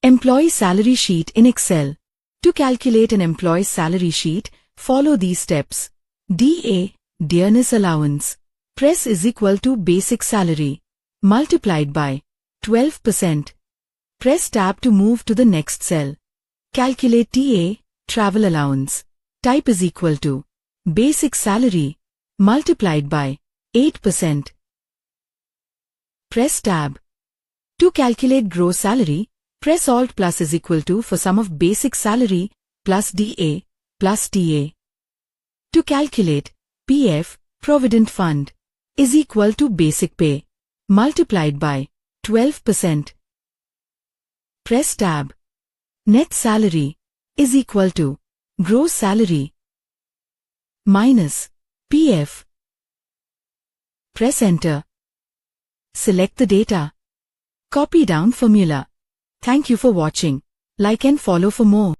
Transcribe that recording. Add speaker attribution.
Speaker 1: Employee salary sheet in Excel. To calculate an employee's salary sheet, follow these steps. DA, Dearness Allowance. Press is equal to basic salary, multiplied by 12%. Press tab to move to the next cell. Calculate TA, Travel Allowance. Type is equal to basic salary, multiplied by 8%. Press tab. To calculate gross salary, press Alt plus is equal to for sum of basic salary plus DA plus TA. To calculate PF, Provident Fund, is equal to basic pay, multiplied by 12%. Press tab. Net salary is equal to gross salary minus PF. Press enter. Select the data. Copy down formula. Thank you for watching. Like and follow for more.